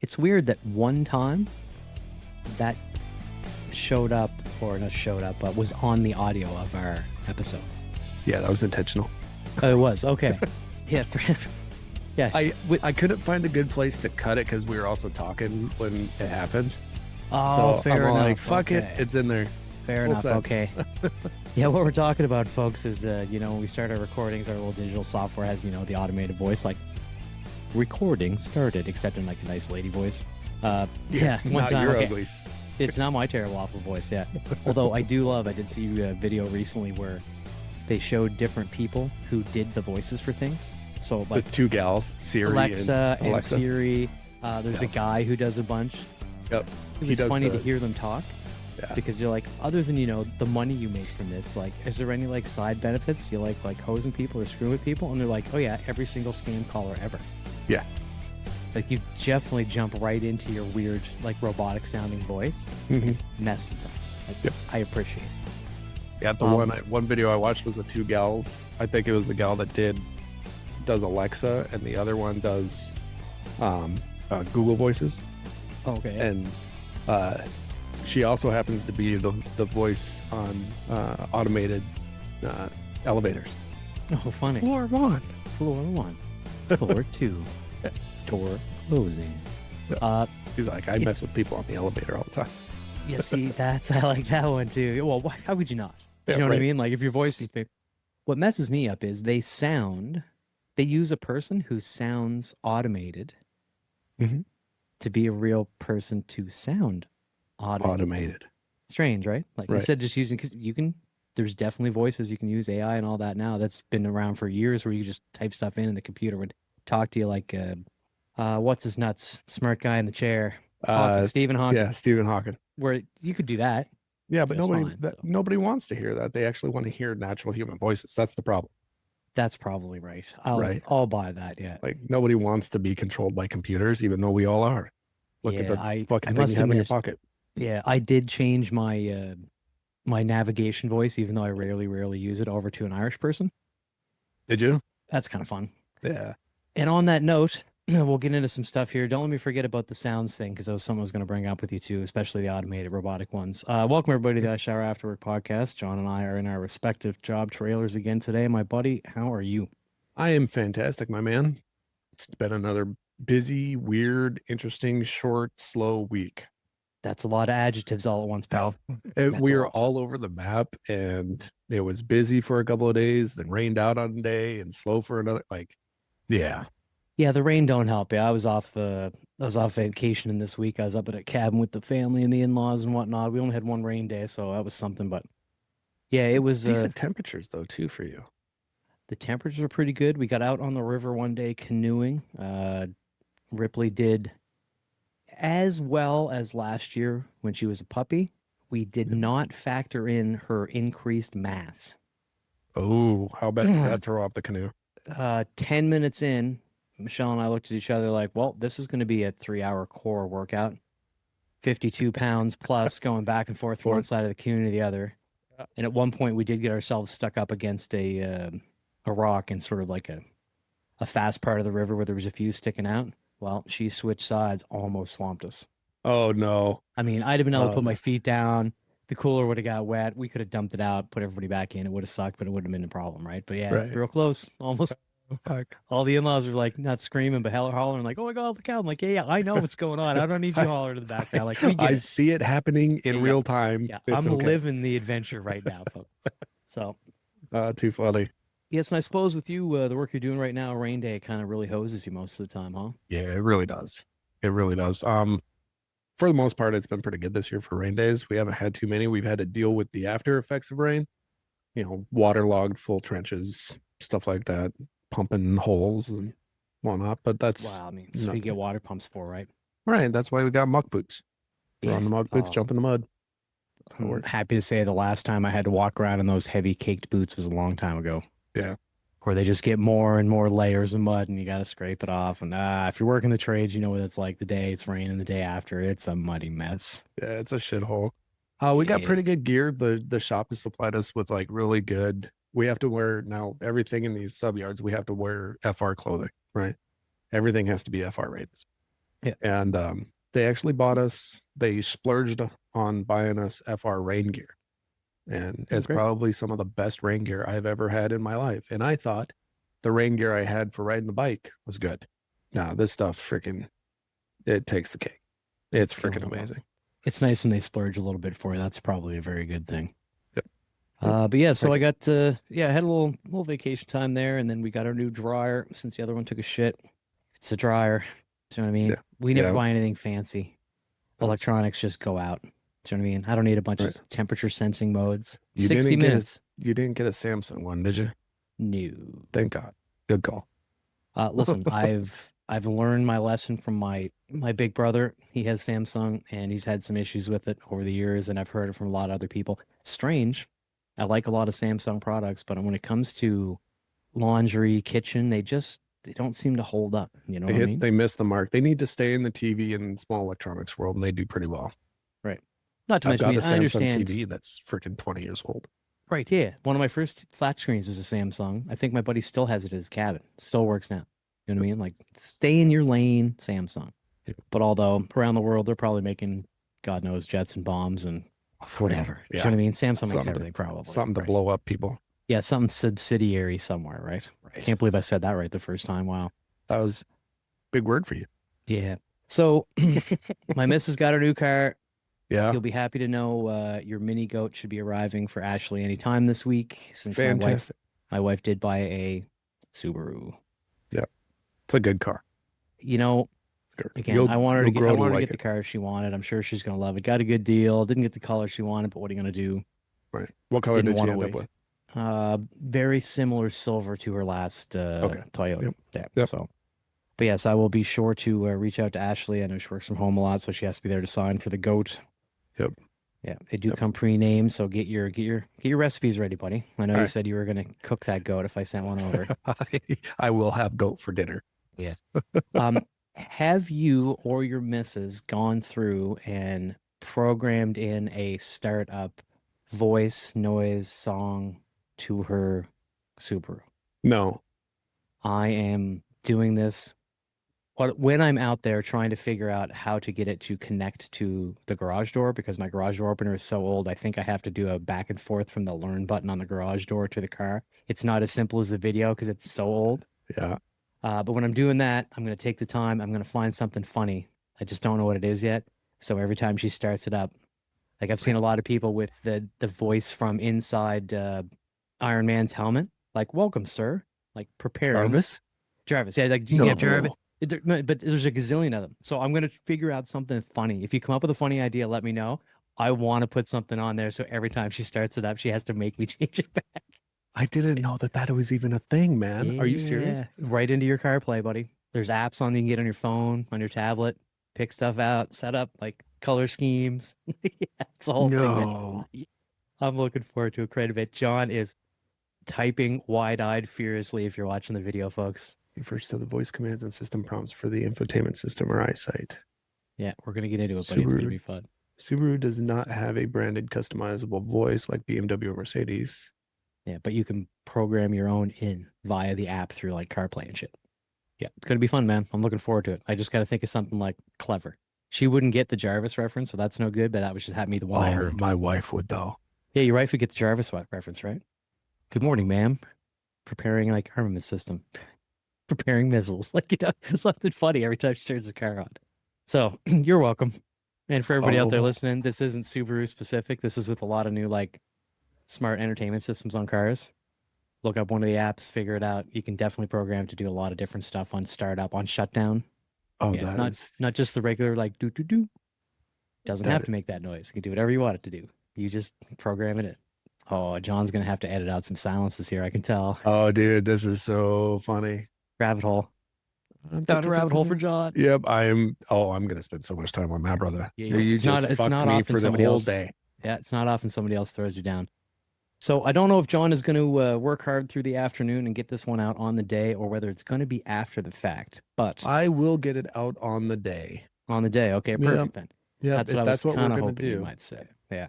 It's weird that one time that showed up, or not showed up, but was on the audio of our episode. Yeah, that was intentional. Oh, it was? Okay. Yeah. Yeah. I couldn't find a good place to cut it because we were also talking when it happened. Oh, so fair I'm enough. like, fuck okay. it, it's in there. Fair enough. Okay. Yeah, what we're talking about, folks, is when we start our recordings, our little digital software has the automated voice, like recording started, except in like a nice lady voice. Yeah. One time. Your Okay. uglies. It's not my terrible awful voice. Yeah. Although I did see a video recently where they showed different people who did the voices for things. So like The two gals, Siri Alexa and Alexa. Siri. There's a guy who does a bunch. Yep. It was funny to hear them talk. Yeah. Because you're like, other than the money you make from this, like, is there any like side benefits? Do you like hosing people or screwing with people? And they're like, oh yeah, every single scam caller ever. Yeah. Like you definitely jump right into your weird like robotic sounding voice, and mess with them. Like, Yep. I appreciate it. Yeah, the one video I watched was the two gals. I think it was the gal that does Alexa, and the other one does Google Voices. Okay. And she also happens to be the voice on automated elevators. Oh, funny. Floor 1. Floor 1. Floor 2. Door closing. He's like, I mess with people on the elevator all the time. Yeah, see, I like that one too. Well, how could you not? Yeah, You know what I right. mean? Like if your voice is big. What messes me up is they use a person who sounds automated Mhm. to be a real person to sound automated. Strange, right? Like Right. instead of just using, because there's definitely voices you can use AI and all that now. That's been around for years where you just type stuff in and the computer would talk to you like, what's his nuts? Smart guy in the chair. Stephen Hawking. Yeah, Stephen Hawking. Where you could do that. Yeah, but Just fine, so. nobody wants to hear that. They actually want to hear natural human voices. That's the problem. That's probably right. Right. I'll buy that. Yeah. Like nobody wants to be controlled by computers, even though we all are. Look at the fucking thing you have in your pocket. Yeah, I did change my my navigation voice, even though I rarely use it, over to an Irish person. Did you? That's kind of fun. Yeah. And on that note, we'll get into some stuff here. Don't let me forget about the sounds thing, because that was something I was going to bring up with you too, especially the automated robotic ones. Welcome everybody to the IShowerAfterWork podcast. John and I are in our respective job trailers again today. My buddy, how are you? I am fantastic, my man. It's been another busy, weird, interesting, short, slow week. That's a lot of adjectives all at once, pal. We were all over the map, and it was busy for a couple of days, then rained out on a day and slow for another. Like, yeah. Yeah, the rain don't help. Yeah, I was off vacationing this week. I was up at a cabin with the family and the in-laws and whatnot. We only had one rain day, so that was something. But yeah, it was decent temperatures though too for you. The temperatures were pretty good. We got out on the river one day canoeing. Ripley did as well as last year when she was a puppy. We did not factor in her increased mass. Oh, how bad did that throw off the canoe? 10 minutes in, Michelle and I looked at each other like, well, this is going to be a 3-hour core workout. 52 pounds plus going back and forth from one side of the canoe to the other. And at one point we did get ourselves stuck up against a rock in sort of like a fast part of the river where there was a few sticking out. Well, she switched sides, almost swamped us. Oh no. I mean, I'd have been able to put my feet down. The cooler would have got wet. We could have dumped it out, put everybody back in. It would have sucked, but it wouldn't have been a problem, right? But yeah, real close. Almost. All the in-laws were like not screaming, but hollering like, oh my God, look out. I'm like, yeah, I know what's going on. I don't need you hollering to the back now. Like, I see it happening in real time. Yeah, I'm living the adventure right now, folks. So. Too funny. Yes, and I suppose with you, the work you're doing right now, rain day kind of really hoses you most of the time, huh? Yeah, it really does. It really does. For the most part, it's been pretty good this year for rain days. We haven't had too many. We've had to deal with the after effects of rain, waterlogged full trenches, stuff like that, pumping holes and whatnot. But that's wow. I mean, so you get water pumps for, right? Right. That's why we got muck boots. Throw on the muck boots, jump in the mud. I'm happy to say the last time I had to walk around in those heavy caked boots was a long time ago. Yeah. Where they just get more and more layers of mud and you got to scrape it off. And if you're working the trades, you know what it's like the day it's raining, the day after. It's a muddy mess. Yeah, it's a shithole. We got pretty good gear. The shop has supplied us with like really good. We have to wear now everything in these sub yards. We have to wear FR clothing, right? Everything has to be FR rated. Yeah. And they actually they splurged on buying us FR rain gear. And it's great. probably some of the best rain gear I've ever had in my life. And I thought the rain gear I had for riding the bike was good. Now this stuff freaking, it takes the cake. It's freaking amazing. It's nice when they splurge a little bit for you. That's probably a very good thing. Yep. But yeah, so I got I had a little vacation time there, and then we got our new dryer since the other one took a shit. It's a dryer. Do you know what I mean? Yeah. We never Yeah. buy anything fancy. Electronics just go out. Do you know what I mean? I don't need a bunch of temperature sensing modes. 60 minutes. You didn't get a Samsung one, did you? No. Thank God. Good call. Listen, I've learned my lesson from my big brother. He has Samsung and he's had some issues with it over the years, and I've heard it from a lot of other people. Strange. I like a lot of Samsung products, but when it comes to laundry, kitchen, they don't seem to hold up. You know what I mean? They missed the mark. They need to stay in the TV and small electronics world, and they do pretty well. Right. Not to I've mention, got a I Samsung understand. TV that's freaking 20 years old. Right, yeah. One of my first flat screens was a Samsung. I think my buddy still has it in his cabin. Still works now. You know what I mean? Like, stay in your lane, Samsung. Yeah. But although around the world, they're probably making, God knows, jets and bombs and whatever. Yeah. You know what I mean? Samsung makes everything probably. Something to blow up people. Yeah, some subsidiary somewhere, right? I can't believe I said that right the first time. Wow. That was a big word for you. Yeah. So my missus got her new car. Yeah. You'll be happy to know your mini goat should be arriving for Ashley anytime this week, since Fantastic. my wife did buy a Subaru. Yeah. It's a good car. You know, again, I want her to get the car she wanted. I'm sure she's going to love it. Got a good deal. Didn't get the color she wanted, but what are you going to do? Right. What color did you end up with? Very similar silver to her last Toyota. Yep. Yeah. So, but yes, I will be sure to reach out to Ashley. I know she works from home a lot, so she has to be there to sign for the goat. Yep. Yeah, they do come pre-named, so get your recipes ready, buddy. I know you said you were going to cook that goat if I sent one over. I will have goat for dinner. Yeah. Have you or your missus gone through and programmed in a startup voice, noise, song to her Subaru? No. I am doing this when I'm out there trying to figure out how to get it to connect to the garage door, because my garage door opener is so old. I think I have to do a back and forth from the learn button on the garage door to the car. It's not as simple as the video because it's so old. Yeah. But when I'm doing that, I'm going to take the time. I'm going to find something funny. I just don't know what it is yet. So every time she starts it up, like I've seen a lot of people with the voice from inside Iron Man's helmet, like "Welcome, sir," like prepare. Jarvis, yeah, like no. Yeah, Jarvis. But there's a gazillion of them. So I'm going to figure out something funny. If you come up with a funny idea, let me know. I want to put something on there so every time she starts it up, she has to make me change it back. I didn't know that was even a thing, man. Yeah. Are you serious? Right into your CarPlay, buddy. There's apps on you can get on your phone, on your tablet, pick stuff out, set up like color schemes. Yeah, it's a whole thing, man. I'm looking forward to it quite a bit. John is typing wide-eyed furiously if you're watching the video, folks. Refers to the voice commands and system prompts for the infotainment system or eyesight. Yeah, we're going to get into it, buddy. It's going to be fun. Subaru does not have a branded customizable voice like BMW or Mercedes. Yeah, but you can program your own in via the app through like CarPlay and shit. Yeah, it's going to be fun, man. I'm looking forward to it. I just got to think of something like clever. She wouldn't get the Jarvis reference, so that's no good, but that was just had me the one I heard. My wife would, though. Yeah, your wife would get the Jarvis reference, right? Good morning, ma'am. Preparing like armament system. Preparing missiles. Like, you know, something funny every time she turns the car on. So you're welcome. And for everybody out there listening, this isn't Subaru specific. This is with a lot of new like smart entertainment systems on cars. Look up one of the apps, figure it out. You can definitely program to do a lot of different stuff on startup, on shutdown. Oh, yeah, not just the regular like do do do. Doesn't have to make that noise. You can do whatever you want it to do. You just program it. Oh, John's gonna have to edit out some silences here. I can tell. Oh, dude, this is so funny. Rabbit hole. Down a rabbit hole for John. Yep, I'm gonna spend so much time on that, brother. Yeah, it's not often for the whole day. Yeah, it's not often somebody else throws you down. So I don't know if John is going to work hard through the afternoon and get this one out on the day, or whether it's going to be after the fact. But I will get it out on the day. On the day, okay, perfect then. Yeah, that's what I was kind of hoping you might say. Yeah.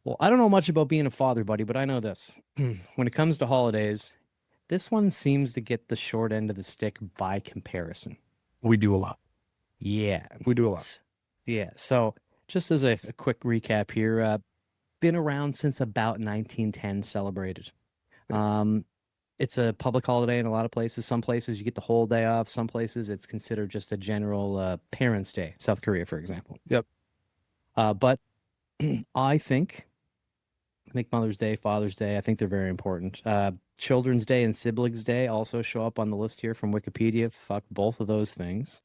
Well, I don't know much about being a father, buddy, but I know this: when it comes to holidays, this one seems to get the short end of the stick by comparison. We do a lot. Yeah. We do a lot. Yeah. So just as a quick recap here, been around since about 1910, celebrated. Um, it's a public holiday in a lot of places. Some places you get the whole day off. Some places it's considered just a general Parents' Day. South Korea, for example. Yep. But I think Mother's Day, Father's Day, I think they're very important. Children's Day and Siblings Day also show up on the list here from Wikipedia. Fuck both of those things.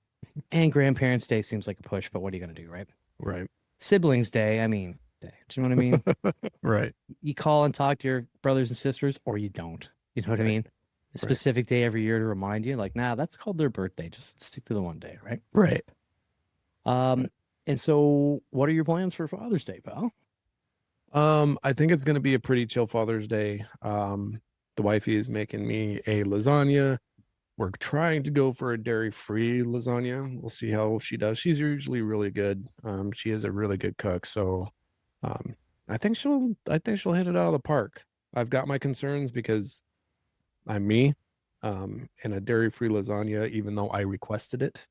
And Grandparents' Day seems like a push, but what are you going to do, right? Right. Siblings Day, I mean, do you know what I mean? Right. You call and talk to your brothers and sisters, or you don't. You know what I Right. mean? A specific day every year to remind you, like, nah, that's called their birthday. Just stick to the one day, right? Right. And so what are your plans for Father's Day, pal? I think it's gonna be a pretty chill Father's Day. The wifey is making me a lasagna. We're trying to go for a dairy-free lasagna. We'll see how she does. She's usually really good. She is a really good cook, so um, I think she'll hit it out of the park. I've got my concerns because I'm me, and a dairy-free lasagna, even though I requested it,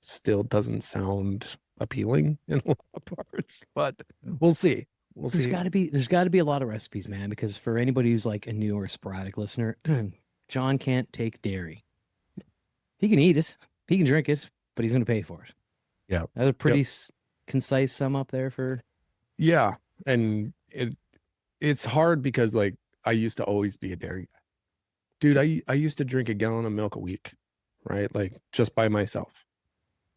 still doesn't sound appealing in a lot of parts. But we'll see. We'll There's see. got to be a lot of recipes, man, because for anybody who's like a new or sporadic listener, John can't take dairy. He can eat it, he can drink it, but he's going to pay for it. Yeah. That's a pretty Yep. concise sum up there for. Yeah, and it's hard because like I used to always be a dairy guy. Dude, I used to drink a gallon of milk a week, right? Like just by myself.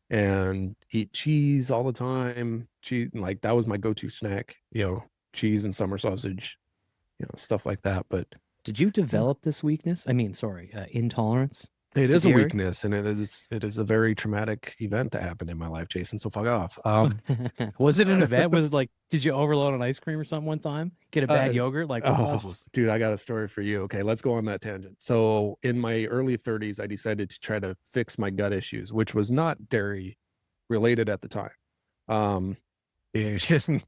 And eat cheese all the time. Cheese, like that was my go-to snack, cheese and summer sausage, stuff like that. But Did you develop this weakness? I mean, sorry, intolerance it to is a dairy? weakness, and it is a very traumatic event that happened in my life, Jason. So fuck off. Was it an event? Was it like, did you overload on ice cream or something one time? Get a bad yogurt? Like, what was this? Dude, I got a story for you. Okay, let's go on that tangent. So in my early 30s, I decided to try to fix my gut issues, which was not dairy related at the time.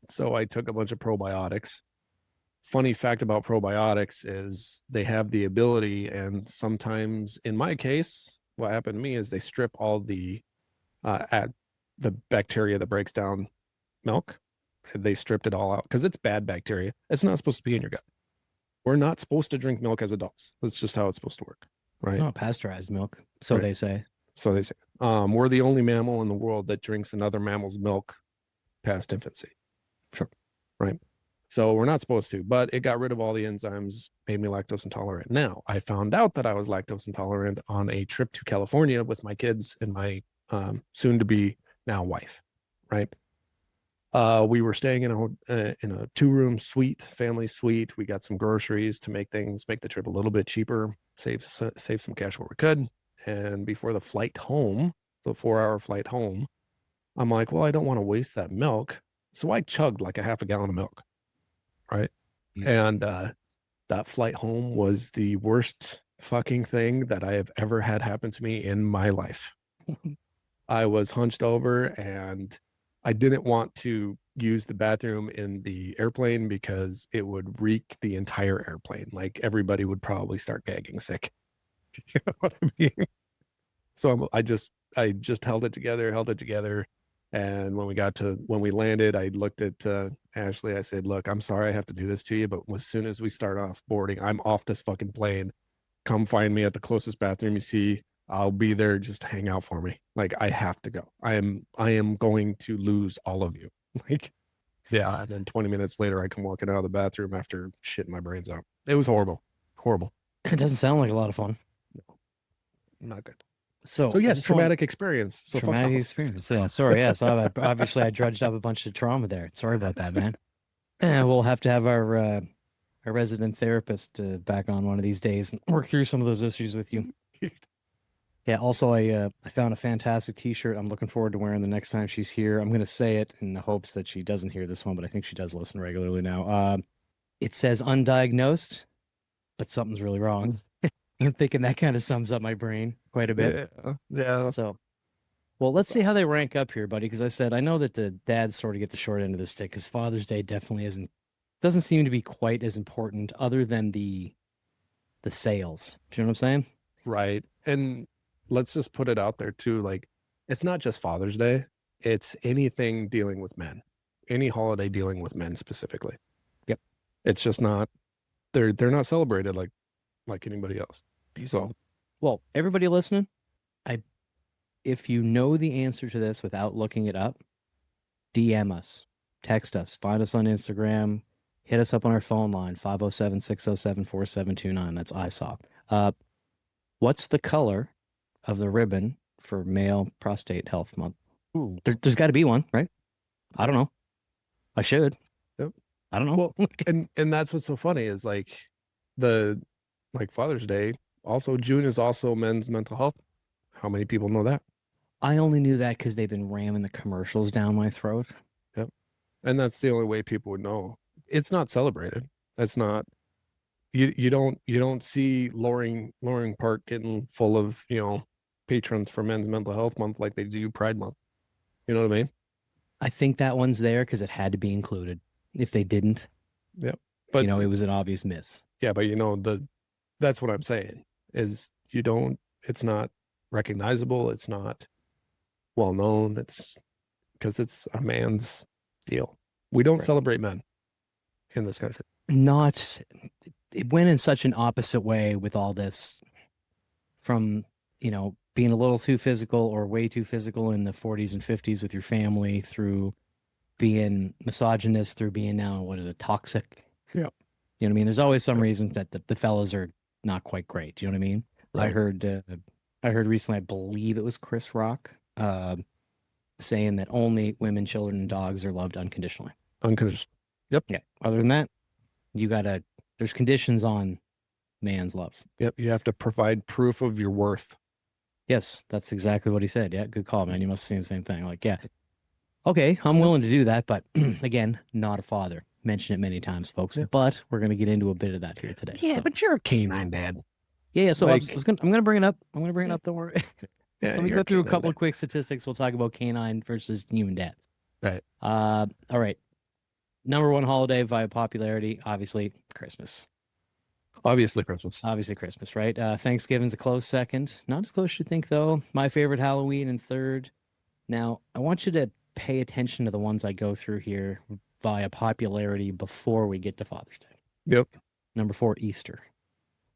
So I took a bunch of probiotics. Funny fact about probiotics is they have the ability, and sometimes in my case, what happened to me is they strip all the at the bacteria that breaks down milk. They stripped it all out because it's bad bacteria. It's not supposed to be in your gut. We're not supposed to drink milk as adults. That's just how it's supposed to work, right? Oh, pasteurized milk. So Right. they say. So they say. We're the only mammal in the world that drinks another mammal's milk past infancy. Sure. Right. So we're not supposed to, but it got rid of all the enzymes, made me lactose intolerant. Now, I found out that I was lactose intolerant on a trip to California with my kids and my soon to be now wife, right? We were staying in a 2-room suite, family suite. We got some groceries to make the trip a little bit cheaper, save some cash where we could. And before the flight home, the 4-hour flight home, I'm like, well, I don't want to waste that milk. So I chugged like a half a gallon of milk. Right. And that flight home was the worst fucking thing that I have ever had happen to me in my life. I was hunched over and I didn't want to use the bathroom in the airplane because it would reek the entire airplane. Like everybody would probably start gagging sick. You know what I mean? So I just held it together. And when we landed, I looked at Ashley. I said, look, I'm sorry I have to do this to you, but as soon as we start off boarding, I'm off this fucking plane. Come find me at the closest bathroom you see. I'll be there. Just hang out for me. Like I have to go. I am going to lose all of you. Like, yeah. And then 20 minutes later, I come walking out of the bathroom after shitting my brains out. It was horrible. Horrible. It doesn't sound like a lot of fun. Not good. So yes, traumatic experience. So traumatic experience. Yeah, sorry. Yeah, so obviously I drudged up a bunch of trauma there. Sorry about that, man. We'll have to have our resident therapist back on one of these days and work through some of those issues with you. Yeah. Also, I found a fantastic T-shirt. I'm looking forward to wearing the next time she's here. I'm going to say it in the hopes that she doesn't hear this one, but I think she does listen regularly now. It says undiagnosed, but something's really wrong. I'm thinking that kind of sums up my brain quite a bit. Yeah. So, well, let's see how they rank up here, buddy. Because I know that the dads sort of get the short end of the stick. Because Father's Day definitely doesn't seem to be quite as important, other than the sales. Do you know what I'm saying? Right. And let's just put it out there too. Like, it's not just Father's Day. It's anything dealing with men, any holiday dealing with men specifically. Yep. It's just not, they're not celebrated like anybody else. So, well, everybody listening, if you know the answer to this without looking it up, DM us, text us, find us on Instagram, hit us up on our phone line, 507-607-4729. That's ISOP. What's the color of the ribbon for Male Prostate Health Month? There's got to be one, right? I don't know. I should. Yep. I don't know. Well, and that's what's so funny is like Father's Day. Also, June is also Men's Mental Health. How many people know that? I only knew that because they've been ramming the commercials down my throat. Yep. And that's the only way people would know. It's not celebrated. That's not, you don't see Loring Park getting full of, patrons for Men's Mental Health Month like they do Pride Month. You know what I mean? I think that one's there because it had to be included. If they didn't, Yep. But it was an obvious miss. Yeah, but that's what I'm saying is it's not recognizable. It's not well known. It's because it's a man's deal. We don't celebrate men in this country. It went in such an opposite way with all this from, being a little too physical or way too physical in the 40s and 50s with your family through being misogynist through being now, what is it, toxic? Yeah. You know what I mean? There's always some reason that the fellas are not quite great. Do you know what I mean? Right. I heard recently, I believe it was Chris Rock, saying that only women, children, and dogs are loved unconditionally. Unconditionally. Yep. Yeah. Other than that, there's conditions on man's love. Yep. You have to provide proof of your worth. Yes, that's exactly what he said. Yeah, good call, man. You must have seen the same thing. Like, yeah. Okay, I'm willing to do that, but again, not a father. Mention it many times, folks. Yeah. But we're going to get into a bit of that here today. Yeah, but you're a canine dad. Yeah. So I'm going to bring it up. I'm going to bring it up. Don't worry. Yeah, let me go through a couple of quick statistics. We'll talk about canine versus human dads. Right. All right. Number one holiday via popularity, obviously Christmas. Obviously Christmas, right? Thanksgiving's a close second. Not as close as you think, though. My favorite, Halloween, in third. Now, I want you to pay attention to the ones I go through here via popularity before we get to Father's Day. Yep. Number 4, Easter.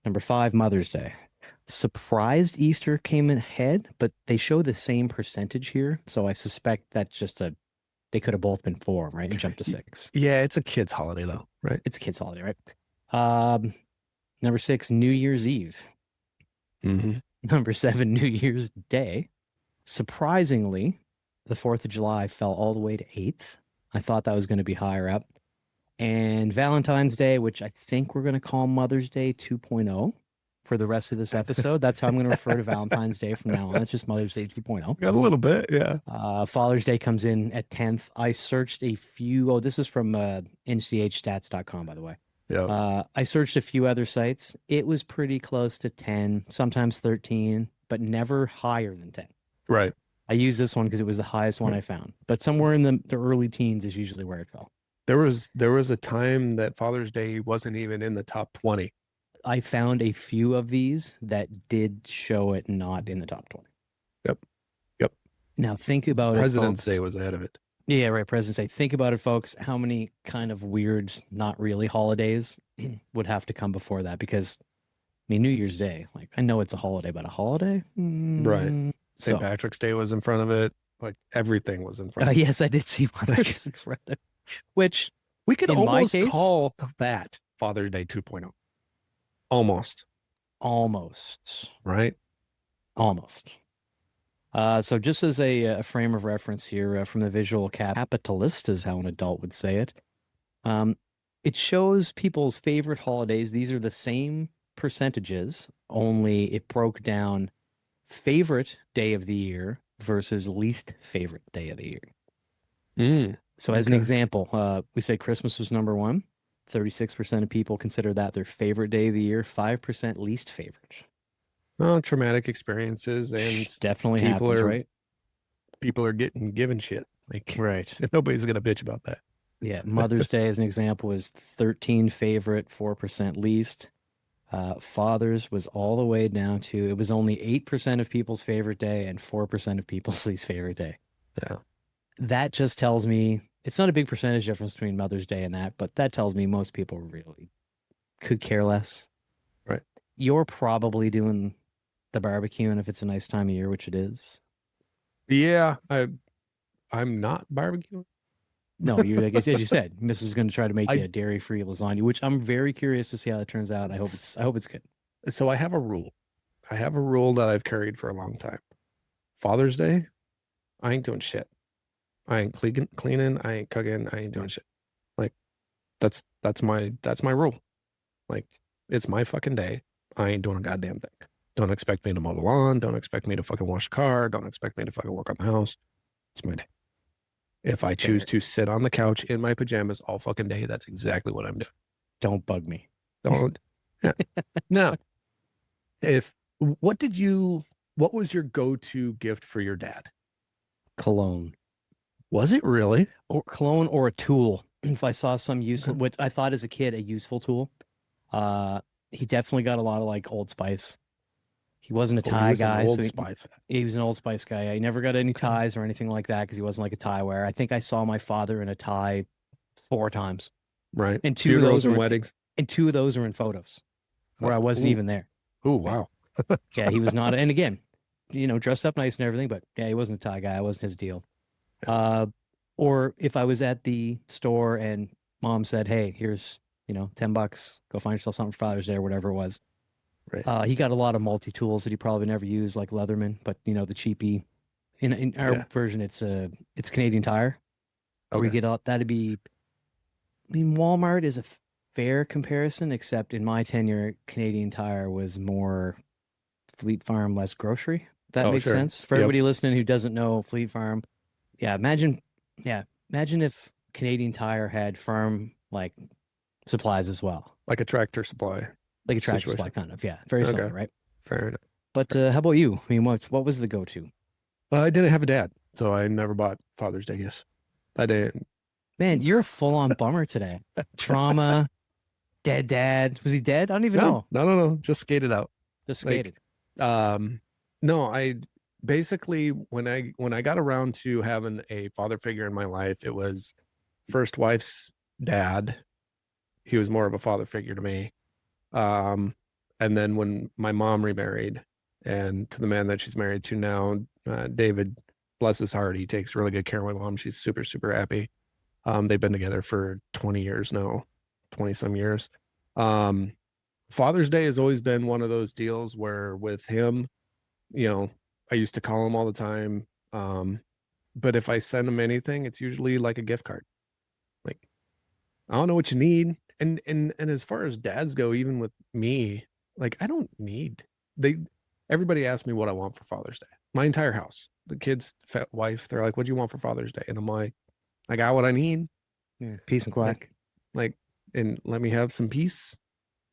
Number 5, Mother's Day. Surprised Easter came in ahead, but they show the same percentage here. So I suspect that's just they could have both been 4, right? And jumped to 6. Yeah, it's a kid's holiday, though, right? It's a kid's holiday, right? Number 6, New Year's Eve. Mm-hmm. Number 7, New Year's Day. Surprisingly, the 4th of July fell all the way to 8th. I thought that was going to be higher up. And Valentine's Day, which I think we're going to call Mother's Day 2.0 for the rest of this episode. That's how I'm going to refer to Valentine's Day from now on. It's just Mother's Day 2.0. Got a little bit, yeah. Father's Day comes in at 10th. I searched a few. Oh, this is from nchstats.com, by the way. Yeah. I searched a few other sites. It was pretty close to 10, sometimes 13, but never higher than 10. Right. I used this one because it was the highest one I found. But somewhere in the early teens is usually where it fell. There was a time that Father's Day wasn't even in the top 20. I found a few of these that did show it not in the top 20. Yep. Now think about President's it. Day was ahead of it. Yeah, right. President's Day. Think about it, folks. How many kind of weird, not really holidays would have to come before that? Because, New Year's Day, like, I know it's a holiday, but a holiday? Right. St. Patrick's Day was in front of it. Like, everything was in front of it. Yes, I did see one that was in front of it. Which, we could in almost my case, call that Father's Day 2.0. Almost. Right? Almost. So just as a frame of reference here from the visual capitalist is how an adult would say it. It shows people's favorite holidays. These are the same percentages, only it broke down favorite day of the year versus least favorite day of the year. So as an example, we say Christmas was number 1. 36% of people consider that their favorite day of the year, 5% least favorite. Well, traumatic experiences and definitely happens, right? People are getting given shit. Like, right. Nobody's going to bitch about that. Yeah. Mother's Day, as an example, is 13 favorite, 4% least. Father's was all the way down to it was only 8% of people's favorite day and 4% of people's least favorite day. Yeah. That just tells me it's not a big percentage difference between Mother's Day and that, but that tells me most people really could care less. Right. You're probably doing the barbecue, and if it's a nice time of year, which it is. Yeah. I'm not barbecuing. No, you like as you said, Mrs. is going to try to make you I a dairy-free lasagna, which I'm very curious to see how it turns out. I hope it's good. so I have a rule. I have a rule that I've carried for a long time. Father's Day, I ain't doing shit. I ain't cleaning. I ain't cooking. I ain't doing shit. Like that's my rule. Like it's my fucking day. I ain't doing a goddamn thing. Don't expect me to mow the lawn. Don't expect me to fucking wash the car. Don't expect me to fucking work on the house. It's my day. If I choose to sit on the couch in my pajamas all fucking day, that's exactly what I'm doing. Don't bug me. Don't. Yeah. Now, what was your go-to gift for your dad? Cologne. Was it really? Or cologne or a tool. If I saw some useful, what I thought as a kid a useful tool, he definitely got a lot of like Old Spice. He wasn't a Oh, tie he was an guy, Old so Spice. he was an Old Spice guy. He never got any Okay. ties or anything like that because he wasn't like a tie wearer. I think I saw my father in a tie 4 times, Right. and two of those Funerals and were weddings. and two of those are in photos where I wasn't Ooh. even there. Oh, wow. Yeah, he was not. And again, dressed up nice and everything, but yeah, he wasn't a tie guy. It wasn't his deal. Uh, or if I was at the store and mom said, "Hey, here's $10, go find yourself something for Father's Day," or whatever it was. Right. He got a lot of multi tools that he probably never used, like Leatherman, but the cheapy. In our Yeah. version, it's Canadian Tire. Where we Okay. get out that'd be. I mean, Walmart is a fair comparison, except in my tenure, Canadian Tire was more Fleet Farm, less grocery. That Oh, makes sure. sense for Yep. everybody listening who doesn't know Fleet Farm. Yeah, imagine if Canadian Tire had farm like supplies as well, Like a tractor supply like a tractor situation. supply kind of. Yeah, very Okay. similar, right? Fair enough. But how about you? I mean, what was the go-to? I didn't have a dad, so I never bought Father's Day gifts. I didn't. Man, you're a full-on bummer today. Trauma, dead dad. Was he dead? I don't even know. No. Just skated out. Just skated. No, I basically when I got around to having a father figure in my life, it was first wife's dad. He was more of a father figure to me. And then when my mom remarried and to the man that she's married to now, David, bless his heart, he takes really good care of my mom. She's super, super happy. They've been together for 20 years now, 20 some years. Father's Day has always been one of those deals where with him, I used to call him all the time. But if I send him anything, it's usually like a gift card. Like, I don't know what you need. And as far as dads go, even with me, like I don't need everybody asks me what I want for Father's Day. My entire house, the kids, wife, they're like, "What do you want for Father's Day?" And I'm like, I got what I need. Yeah, peace and quiet. Like, and let me have some peace.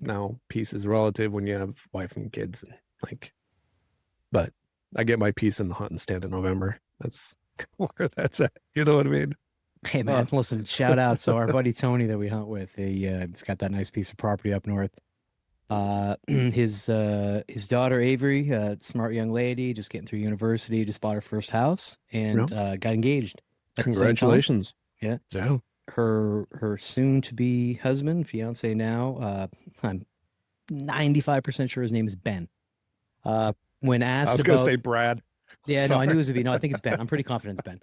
Now, peace is relative when you have wife and kids, and but I get my peace in the hunt and stand in November. That's where that's at. You know what I mean? Hey man, listen, shout out. So our buddy Tony that we hunt with, he's got that nice piece of property up north. His daughter Avery, smart young lady, just getting through university, just bought her first house and got engaged. At the same time. Congratulations. Yeah. Yeah. Her soon to be husband, fiance now, I'm 95% sure his name is Ben. When asked I was gonna about say Brad. Yeah, no, I Sorry. knew it was a B. No, I think it's Ben. I'm pretty confident it's Ben.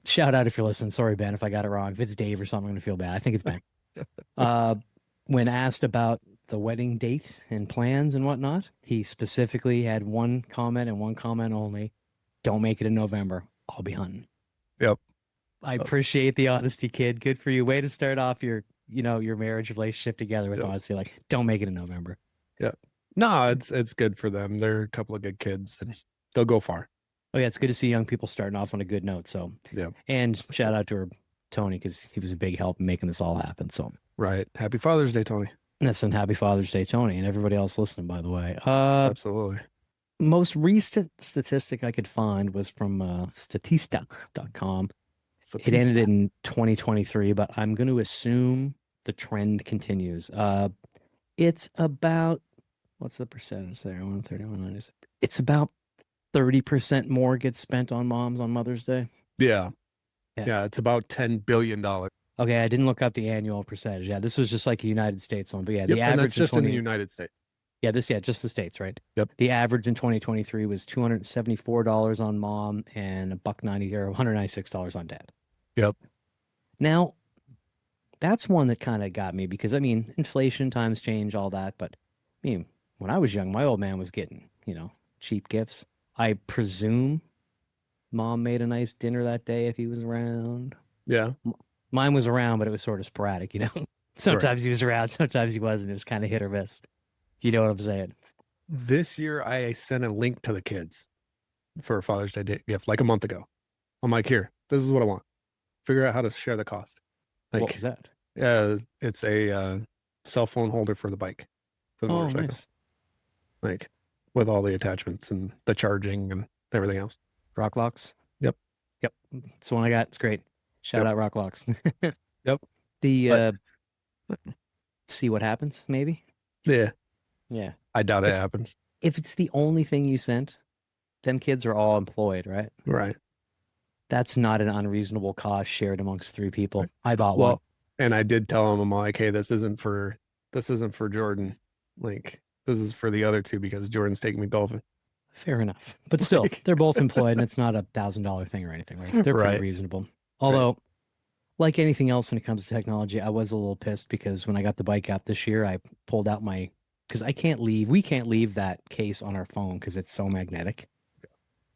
Shout out if you're listening. Sorry, Ben, if I got it wrong. If it's Dave or something, I'm gonna feel bad. I think it's Ben. When asked about the wedding date and plans and whatnot, he specifically had one comment and one comment only: "Don't make it in November. I'll be hunting." Yep. I appreciate the honesty, kid. Good for you. Way to start off your marriage relationship together with honesty. Like, don't make it in November. Yeah. No, it's good for them. They're a couple of good kids and they'll go far. Oh yeah, it's good to see young people starting off on a good note. So yeah. And shout out to her, Tony, because he was a big help in making this all happen. So right. Happy Father's Day, Tony. Listen, happy Father's Day, Tony, and everybody else listening, by the way. Absolutely. Most recent statistic I could find was from Statista.com. It ended in 2023, but I'm going to assume the trend continues. It's about What's the percentage there? 131. It's about 30% more gets spent on moms on Mother's Day. Yeah. Yeah. Yeah. It's about $10 billion. Okay, I didn't look up the annual percentage. Yeah, this was just like a United States one. But yeah, Yep. the And that's average in just in the 20 United States. Yeah, just the States, right? Yep. The average in 2023 was $274 on mom and a buck 90 or $196 on dad. Yep. Now, that's one that kind of got me because I mean, inflation, times change, all that. But I mean, when I was young, my old man was getting, cheap gifts. I presume mom made a nice dinner that day if he was around. Yeah. Mine was around, but it was sort of sporadic, Sometimes he was around, sometimes he wasn't. It was kind of hit or miss. You know what I'm saying? This year, I sent a link to the kids for a Father's Day gift like a month ago. I'm like, here, this is what I want. Figure out how to share the cost. What Like, was that? it's a cell phone holder for the bike, for the Oh, motorcycle. nice. Like, with all the attachments and the charging and everything else. Rock Locks? Yep. Yep. It's the one I got. It's great. Shout out Rock Locks. Yep. The But, see what happens, maybe? yeah, Yeah. I doubt it If- happens. If it's the only thing you sent, them kids are all employed, right? Right. That's not an unreasonable cost shared amongst three people. Right. I bought one. Well, and I did tell him, I'm like, hey, this isn't for Jordan. Like, this is for the other two because Jordan's taking me golfing. Fair enough. But still, they're both employed and it's not $1,000 thing or anything, right? They're pretty Right. reasonable. Although, like anything else when it comes to technology, I was a little pissed because when I got the bike app this year, I pulled out because we can't leave that case on our phone because it's so magnetic.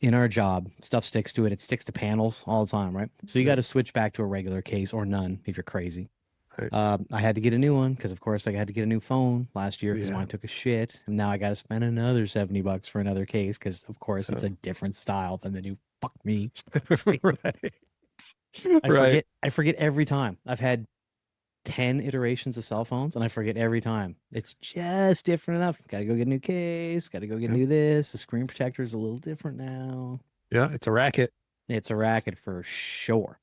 In our job, stuff sticks to it. It sticks to panels all the time, right? So you Yeah. got to switch back to a regular case or none if you're crazy. Right. I had to get a new one because, of course, I had to get a new phone last year because Yeah. mine took a shit. And now I got to spend another $70 for another case because, of course, it's a different style than the new. Fuck me. Right. I forget every time. I've had 10 iterations of cell phones and I forget every time. It's just different enough. Got to go get a new case. Got to go get new this. The screen protector is a little different now. Yeah, it's a Racket. It's a Racket for sure.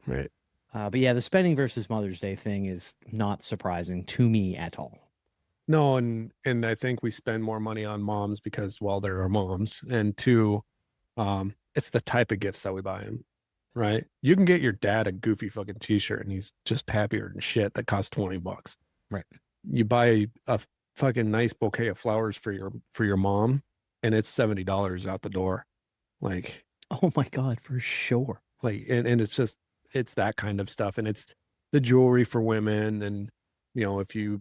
Right. But yeah, the spending versus Mother's Day thing is not surprising to me at all. No, and I think we spend more money on moms because, well, they're our moms, and two, it's the type of gifts that we buy them. Right? You can get your dad a goofy fucking t-shirt and he's just happier than shit that costs $20. Right. You buy a fucking nice bouquet of flowers for your mom and it's $70 out the door. Like, oh my God, for sure. Like, and it's that kind of stuff. And it's the jewelry for women. And, if you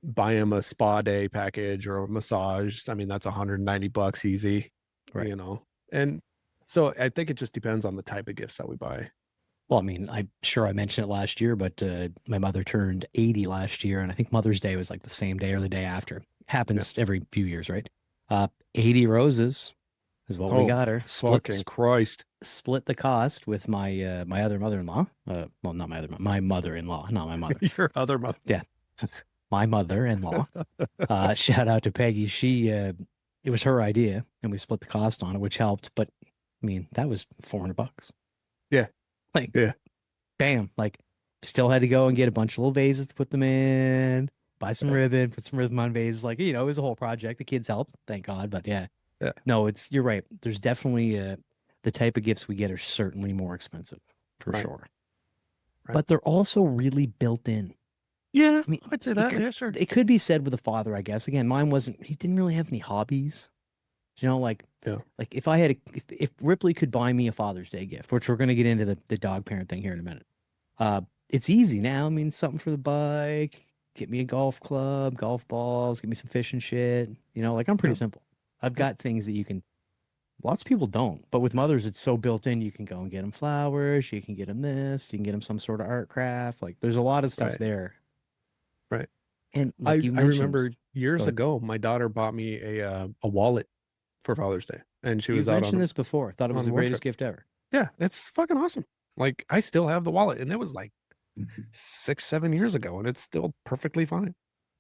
buy them a spa day package or a massage, I mean, that's $190 easy, right. And so I think it just depends on the type of gifts that we buy. Well, I mean, I'm sure I mentioned it last year, but my mother turned 80 last year, and I think Mother's Day was like the same day or the day after. Happens every few years, right? 80 roses is what we got her. Fucking Christ. Split the cost with my my other mother-in-law. Well, not my other my mother-in-law, not my mother. Your other mother. Yeah. My mother-in-law. Shout out to Peggy. She it was her idea, and we split the cost on it, which helped, but I mean, that was $400. Yeah. Like, yeah. Bam. Like, still had to go and get a bunch of little vases to put them in, buy some ribbon, put some rhythm on vases. Like, it was a whole project. The kids helped, thank God. But yeah. No, you're right. There's definitely the type of gifts we get are certainly more expensive for sure. Right. But they're also really built in. Yeah, I mean, I'd say that. Yeah, sure. It could be said with a father, I guess. Again, mine he didn't really have any hobbies. Like if I had if Ripley could buy me a Father's Day gift, which we're going to get into the dog parent thing here in a minute. It's easy now. I mean, something for the bike, get me a golf club, golf balls, get me some fishing shit. Like I'm pretty simple. I've got things that you can, lots of people don't, but with mothers, it's so built in. You can go and get them flowers. You can get them this, you can get them some sort of art craft. Like there's a lot of stuff there. Right. And like I remember years ago, my daughter bought me a wallet for Father's Day, and she was out on. You mentioned this before. Thought it was the greatest gift ever. Yeah, it's fucking awesome. Like I still have the wallet, and it was like 6-7 years ago, and it's still perfectly fine.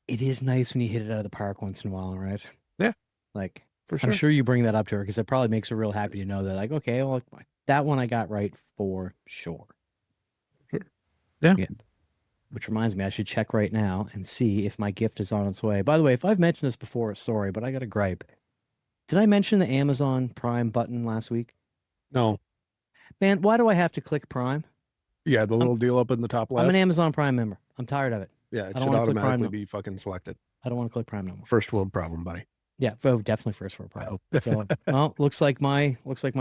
It is nice when you hit it out of the park once in a while, right? Yeah, like for sure. I'm sure you bring that up to her because it probably makes her real happy to know that. Like, okay, well, that one I got right for sure. Sure. Yeah. which reminds me, I should check right now and see if my gift is on its way. By the way, if I've mentioned this before, sorry, but I got a gripe. Did I mention the Amazon Prime button last week? No. Man, why do I have to click Prime? Yeah, the little deal up in the top I'm an left. Amazon Prime member. I'm tired of it. Yeah, it I don't should want to click Prime automatically no be fucking selected. I don't want to click Prime no more. First world problem, buddy. Yeah, oh, definitely first for a I Prime. hope. So, well, looks like my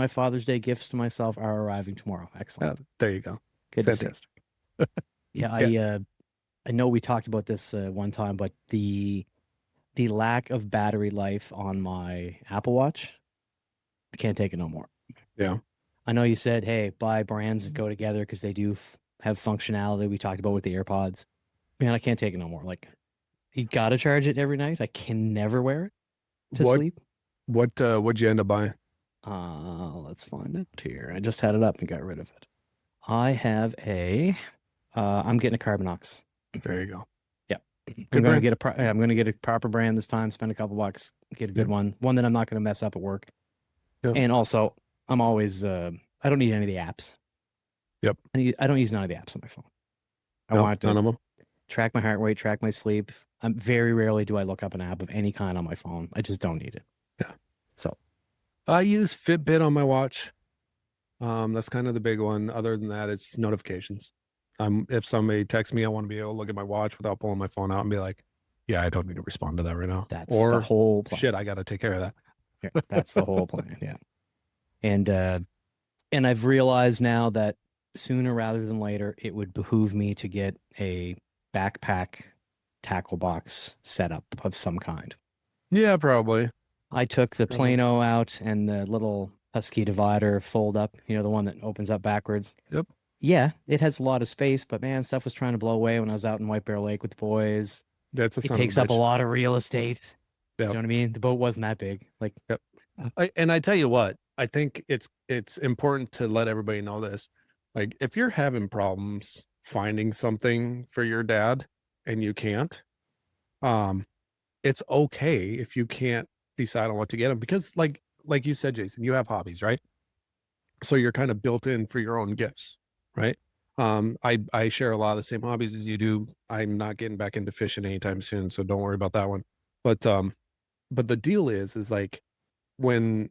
Father's Day gifts to myself are arriving tomorrow. Excellent. There you go. Good to see. Fantastic. Yeah, Yeah. I know we talked about this one time, but the lack of battery life on my Apple Watch, I can't take it no more. Yeah. I know you said, hey, buy brands that go together because they do have functionality. We talked about with the AirPods. Man, I can't take it no more. Like, you gotta charge it every night. I can never wear it to sleep. What'd you end up buying? Let's find it here. I just had it up and got rid of it. I have I'm getting a Carbonox. There you go. Yeah. Good brand. I'm gonna get a proper brand this time, spend a couple bucks, get a good one that I'm not gonna mess up at work. Yeah. And also, I'm always I don't need any of the apps. Yep. I don't use none of the apps on my phone. I No, want to none of them. track my heart rate, track my sleep. Very rarely do I look up an app of any kind on my phone. I just don't need it. Yeah. So I use Fitbit on my watch. That's kind of the big one. Other than that, it's notifications. If somebody texts me, I want to be able to look at my watch without pulling my phone out and be like, yeah, I don't need to respond to that right now. That's the whole plan. Shit, I got to take care of that. Yeah, that's the whole plan. Yeah. And I've realized now that sooner rather than later, it would behoove me to get a backpack tackle box setup of some kind. Yeah, probably. I took the Plano out and the little Husky divider fold up, the one that opens up backwards. Yep. Yeah, it has a lot of space, but man, stuff was trying to blow away when I was out in White Bear Lake with the boys. It takes up a lot of real estate. Yep. You know what I mean? The boat wasn't that big. Like, yep. And I tell you what, I think it's important to let everybody know this. Like, if you're having problems finding something for your dad and you can't, it's okay if you can't decide on what to get him, because like you said, Jason, you have hobbies, right? So you're kind of built in for your own gifts, right? I share a lot of the same hobbies as you do. I'm not getting back into fishing anytime soon, so don't worry about that one. But the deal is like, when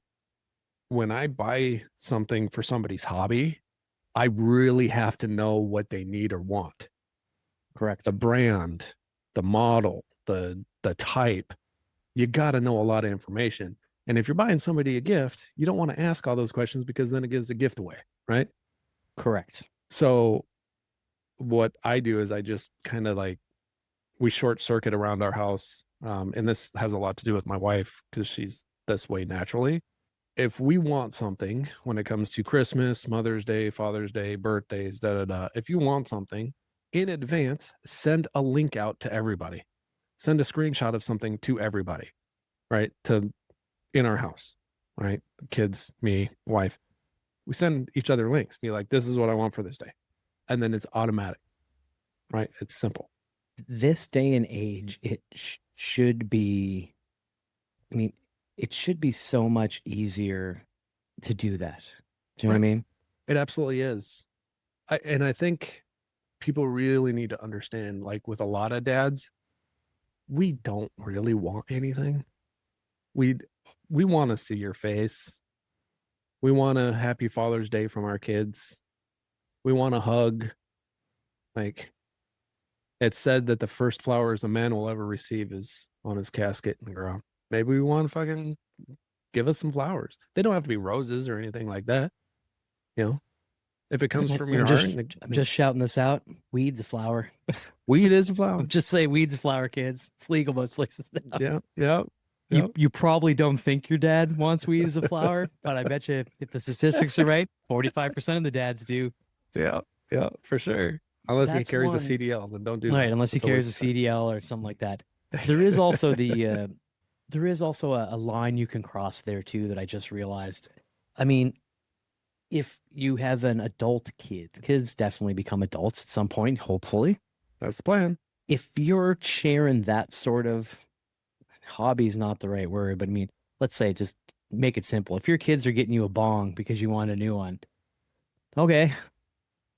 I buy something for somebody's hobby, I really have to know what they need or want. Correct. The brand, the model, the type. You got to know a lot of information. And if you're buying somebody a gift, you don't want to ask all those questions, because then it gives the gift away, right? Correct. So what I do is I just kind of like, we short circuit around our house. And this has a lot to do with my wife, because she's this way naturally. If we want something when it comes to Christmas, Mother's Day, Father's Day, birthdays, if you want something in advance, send a link out to everybody. Send a screenshot of something to everybody, right? In our house, right? Kids, me, wife. We send each other links. Be like, this is what I want for this day. And then it's automatic, right? It's simple. This day and age, it should be, it should be so much easier to do that. Do you know what I mean? It absolutely is. I think people really need to understand, like, with a lot of dads, we don't really want anything. We want to see your face. We want a happy Father's Day from our kids. We want a hug. Like, it's said that the first flowers a man will ever receive is on his casket in the ground. Maybe we want to fucking give us some flowers. They don't have to be roses or anything like that. If it comes from your heart. I'm just shouting this out. Weed's a flower. Weed is a flower. Just say weed's a flower, kids. It's legal most places now. Yeah. You probably don't think your dad wants weed as a flower, but I bet you if the statistics are right, 45% of the dads do. Yeah, for sure. Unless he carries a CDL, then don't do that. Right, unless he carries a CDL or something like that. There is also a line you can cross there too that I just realized. I mean, if you have an adult kid, kids definitely become adults at some point, hopefully. That's the plan. If you're sharing that sort of hobby, is not the right word, but I mean, let's say, just make it simple. If your kids are getting you a bong because you want a new one, okay,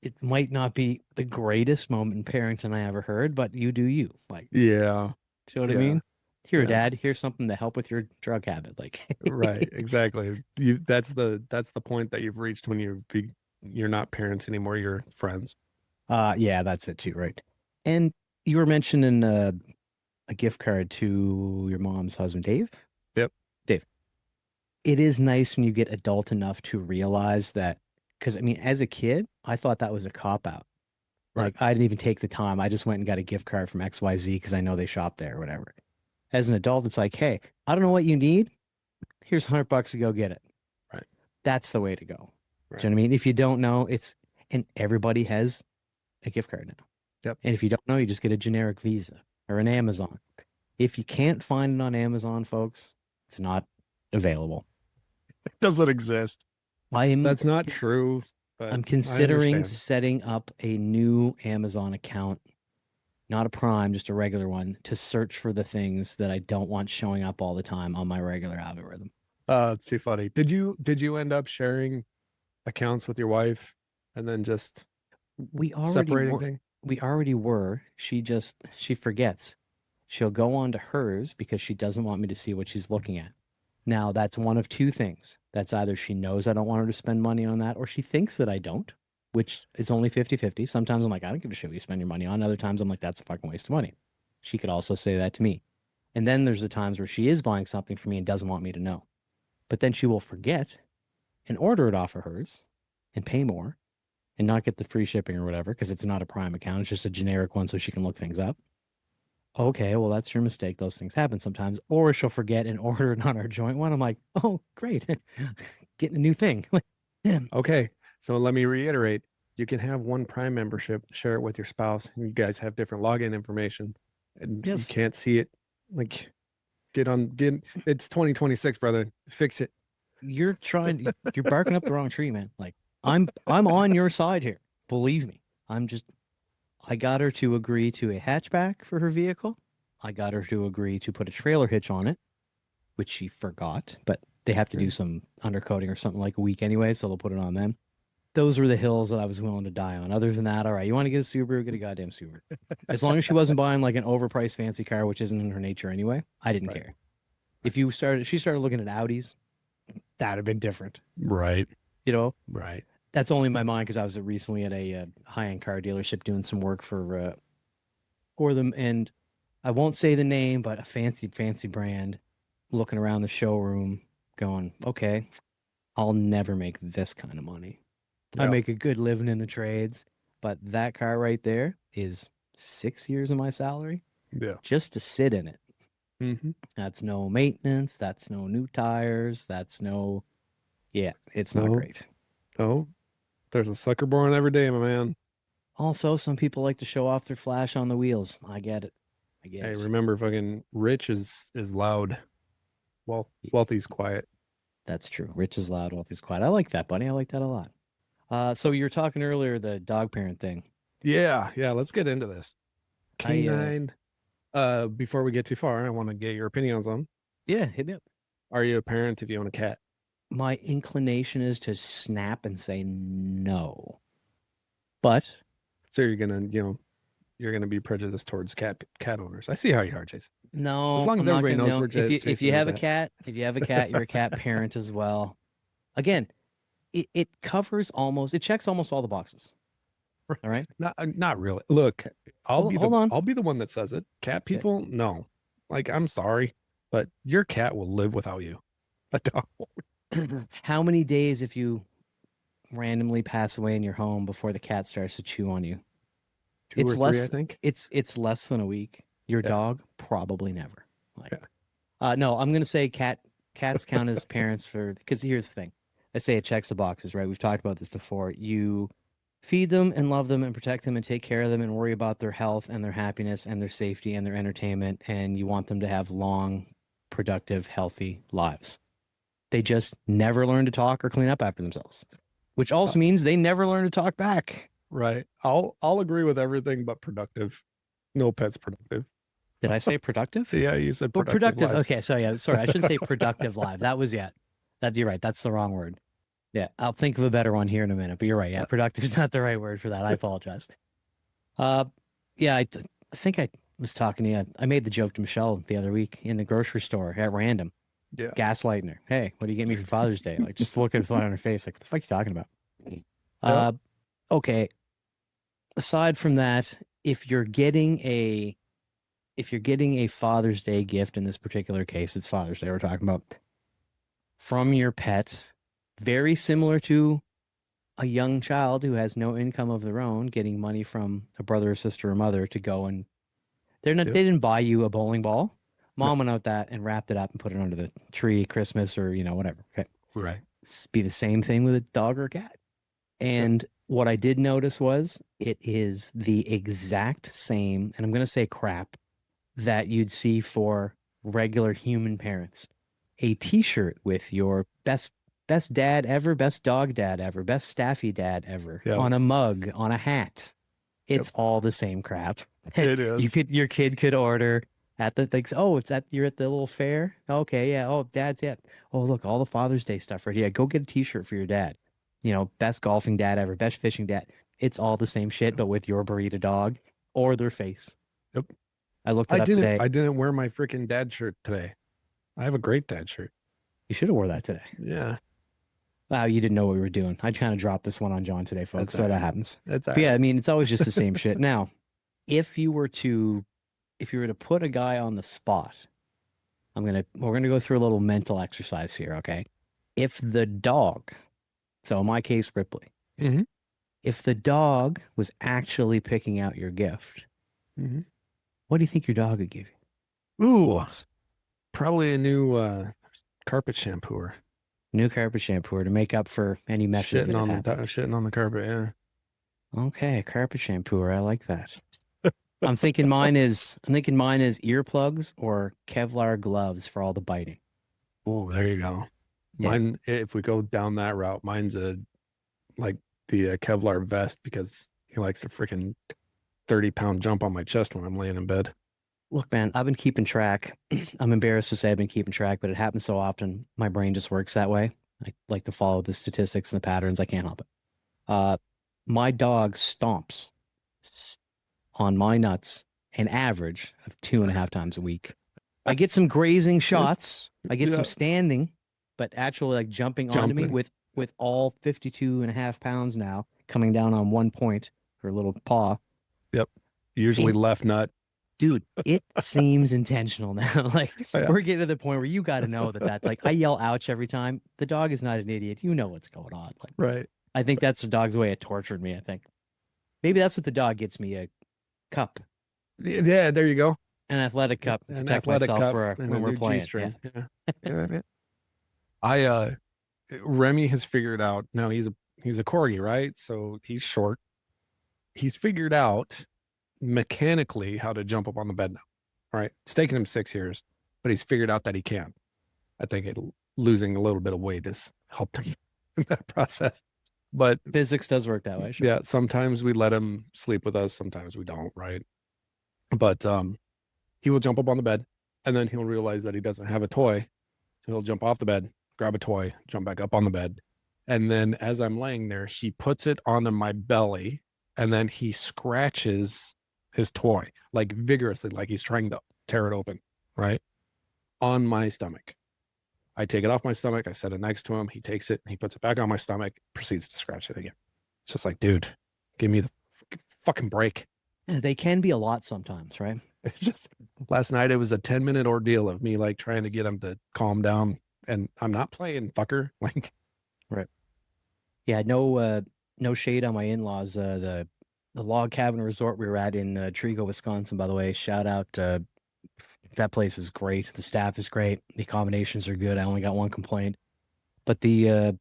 it might not be the greatest moment in parenting I ever heard, but you do you. Like, Yeah. do you know what I Yeah. mean? Here, Yeah. Dad, here's something to help with your drug habit. Like, Right. Exactly. That's the point that you've reached when you're not parents anymore, you're friends. yeah, that's it too, right? And you were mentioning a gift card to your mom's husband, Dave. Yep. Dave, it is nice when you get adult enough to realize that, because I mean, as a kid, I thought that was a cop out. Right. Like, I didn't even take the time. I just went and got a gift card from XYZ because I know they shop there or whatever. As an adult, it's like, hey, I don't know what you need. Here's $100 to go get it. Right. That's the way to go. Right. Do you know what I mean? If you don't know, and everybody has a gift card now. Yep. And if you don't know, you just get a generic Visa or an Amazon. If you can't find it on Amazon, folks, it's not available. It doesn't exist. That's not true. But I'm considering I understand. setting up a new Amazon account, not a Prime, just a regular one, to search for the things that I don't want showing up all the time on my regular algorithm. It's too funny. Did you end up sharing accounts with your wife and then just We already separating were. thing? We already were. She forgets. She'll go on to hers because she doesn't want me to see what she's looking at. Now, that's one of two things. That's either she knows I don't want her to spend money on that, or she thinks that I don't, which is only 50-50. Sometimes I'm like, I don't give a shit what you spend your money on. Other times I'm like, that's a fucking waste of money. She could also say that to me. And then there's the times where she is buying something for me and doesn't want me to know. But then she will forget and order it off of hers and pay more and not get the free shipping or whatever because it's not a Prime account. It's just a generic one so she can look things up. Okay, well, that's your mistake. Those things happen sometimes. Or she'll forget and order it on our joint one. I'm like, oh, great. Getting a new thing. Okay. So let me reiterate. You can have one Prime membership, share it with your spouse, and you guys have different login information. And Yes. you can't see it. Like it's 2026, brother. Fix it. You're barking up the wrong tree, man. Like, I'm on your side here. Believe me. I got her to agree to a hatchback for her vehicle. I got her to agree to put a trailer hitch on it, which she forgot, but they have to do some undercoating or something like a week anyway, so they'll put it on them. Those were the hills that I was willing to die on. Other than that, all right, you want to get a Subaru, get a goddamn Subaru. As long as she wasn't buying like an overpriced fancy car, which isn't in her nature anyway, I didn't care. If she started looking at Audis, that'd have been different. Right. You know? Right. That's only in my mind because I was recently at a high-end car dealership doing some work for them, and I won't say the name, but a fancy brand. Looking around the showroom, going, okay, I'll never make this kind of money. Yeah. I make a good living in the trades, but that car right there is 6 years of my salary. Yeah. Just to sit in it. Mm-hmm. That's no maintenance. That's no new tires. That's no. Yeah, it's not great. Oh, there's a sucker born every day, my man. Also, some people like to show off their flash on the wheels. I get it. Hey, remember, fucking rich is loud. Wealthy's quiet. That's true. Rich is loud, wealthy's quiet. I like that, buddy. I like that a lot. So you were talking earlier, the dog parent thing. Yeah. Let's get into this. Canine. Before we get too far, I want to get your opinions on. Yeah, hit me up. Are you a parent if you own a cat? My inclination is to snap and say no. But so you're gonna be prejudiced towards cat owners. I see how you are, Jason. No, as long as everybody knows where if you have a cat, you're a cat parent as well. Again, it covers it checks almost all the boxes. All right. Not really. Look, I'll be the one that says it. Cat people, no. Like, I'm sorry, but your cat will live without you. A dog won't. How many days if you randomly pass away in your home before the cat starts to chew on you? Two or three, I think. It's less than a week. Your dog, probably never. No, I'm gonna say cats count as parents because here's the thing. I say it checks the boxes, right? We've talked about this before. You feed them and love them and protect them and take care of them and worry about their health and their happiness and their safety and their entertainment, and you want them to have long, productive, healthy lives. They just never learn to talk or clean up after themselves, which also means they never learn to talk back. Right. I'll agree with everything but productive. No pets productive. Did I say productive? Yeah, you said productive. Okay, so yeah, sorry, I shouldn't say productive live. You're right. That's the wrong word. Yeah, I'll think of a better one here in a minute. But you're right. Yeah, productive is not the right word for that. I apologize. Uh, yeah, I think I was talking to you. I made the joke to Michelle the other week in the grocery store at random, Yeah. gaslighting her. Hey, what do you get me for Father's Day? Like just looking flat on her face, like what the fuck are you talking about? Uh, okay. Aside from that, if you're getting a Father's Day gift in this particular case, it's Father's Day we're talking about from your pet, very similar to a young child who has no income of their own getting money from a brother or sister or mother to go and Yep. they didn't buy you a bowling ball. No. Mom went out that and wrapped it up and put it under the tree, Christmas or whatever. Okay. Right. Be the same thing with a dog or a cat. Yep. And what I did notice was it is the exact same, and I'm going to say crap, that you'd see for regular human parents. A t-shirt with your best dad ever, best dog dad ever, best staffy dad ever, Yep. on a mug, on a hat. It's Yep. all the same crap. It is. Your kid could order at the things. Oh, you're at the little fair. Okay, yeah. Oh, dad's yeah. Oh, look, all the Father's Day stuff right here. Go get a t-shirt for your dad. Best golfing dad ever, best fishing dad. It's all the same shit, but with your burrito dog or their face. Yep. I looked it up today. I didn't wear my freaking dad shirt today. I have a great dad shirt. You should have wore that today. Yeah. Wow, you didn't know what we were doing. I kind of dropped this one on John today, folks. So that happens. That's all But yeah, right. I mean, it's always just the same shit. Now, if you were to put a guy on the spot, we're gonna go through a little mental exercise here, okay? If the dog, so in my case, Ripley, Mhm. if the dog was actually picking out your gift, Mhm. what do you think your dog would give you? Ooh, probably a new carpet shampooer. New carpet shampooer to make up for any messes that had happened. Shitting on the carpet. Yeah. Okay, carpet shampooer. I like that. I'm thinking mine is earplugs or Kevlar gloves for all the biting. Oh, there you go. Yeah. Mine, if we go down that route, mine's like the Kevlar vest because he likes to freaking 30-pound jump on my chest when I'm laying in bed. Look, man, I've been keeping track. I'm embarrassed to say I've been keeping track, but it happens so often. My brain just works that way. I like to follow the statistics and the patterns. I can't help it. My dog stomps on my nuts an average of 2.5 times a week. I get some grazing shots. I get some standing, but actually like jumping onto me with all 52.5 pounds now coming down on one point for a little paw. Yep. Usually left nut. Dude, it seems intentional now. Like we're getting to the point where you got to know that that's like I yell ouch every time. The dog is not an idiot. You know what's going on. Like, Right. I think that's the dog's way of torturing me, I think. Maybe that's what the dog gets me, a cup. Yeah, there you go. An athletic cup to protect myself for when we're playing. Yeah. Remy has figured out now he's a corgi, right? So he's short. He's figured out mechanically how to jump up on the bed now. All right. It's taken him 6 years, but he's figured out that he can. I think losing a little bit of weight has helped him in that process. But physics does work that way. Sure. Yeah, sometimes we let him sleep with us, sometimes we don't, right? But he will jump up on the bed and then he'll realize that he doesn't have a toy. So he'll jump off the bed, grab a toy, jump back up on the bed. And then as I'm laying there, he puts it onto my belly and then he scratches his toy like vigorously, like he's trying to tear it open, right? On my stomach. I take it off my stomach. I set it next to him. He takes it and he puts it back on my stomach, proceeds to scratch it again. It's just like, dude, give me the fucking break. Yeah, they can be a lot sometimes, right? It's just last night, it was a 10-minute ordeal of me like trying to get him to calm down. And I'm not playing, fucker. Like, right. Yeah, no shade on my in-laws. The log cabin resort we were at in Trigo, Wisconsin, by the way. Shout out. That place is great. The staff is great. The accommodations are good. I only got one complaint. But the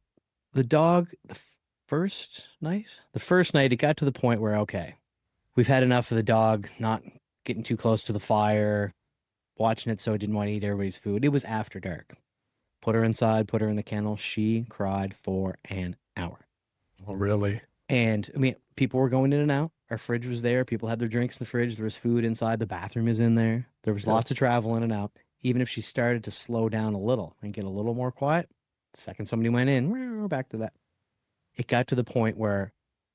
dog, the first night, it got to the point where, okay, we've had enough of the dog not getting too close to the fire, watching it so it didn't want to eat everybody's food. It was after dark. Put her inside, put her in the kennel. She cried for an hour. Oh, really? And I mean, people were going in and out. Our fridge was there. People had their drinks in the fridge. There was food inside. The bathroom is in there. There was lots of travel in and out. Even if she started to slow down a little and get a little more quiet, Second somebody went in, we're back to that. It got to the point where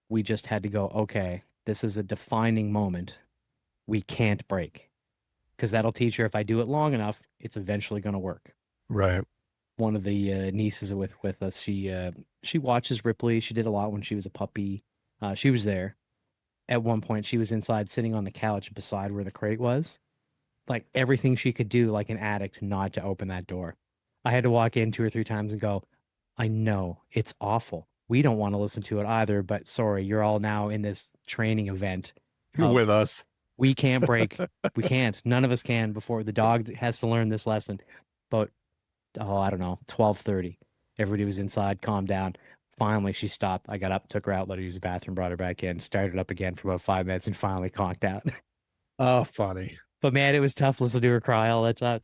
we just had to go, okay, this is a defining moment. We can't break because that'll teach her if I do it long enough, it's eventually going to work. Right. One of the nieces with us, she watches Ripley. She did a lot when she was a puppy. She was there. At one point, she was inside sitting on the couch beside where the crate was. Like everything she could do, like an addict, not to open that door. I had to walk in 2 or 3 times and go, I know it's awful. We don't want to listen to it either, but sorry, you're all now in this training event of With us. we can't break. We can't. None of us can before the dog has to learn this lesson. But I don't know, 12:30. Everybody was inside, calmed down. Finally, she stopped. I got up, took her out, let her use the bathroom, brought her back in, started up again for about 5 minutes, and finally conked out. Oh, funny. But man, it was tough listening to her cry all that time.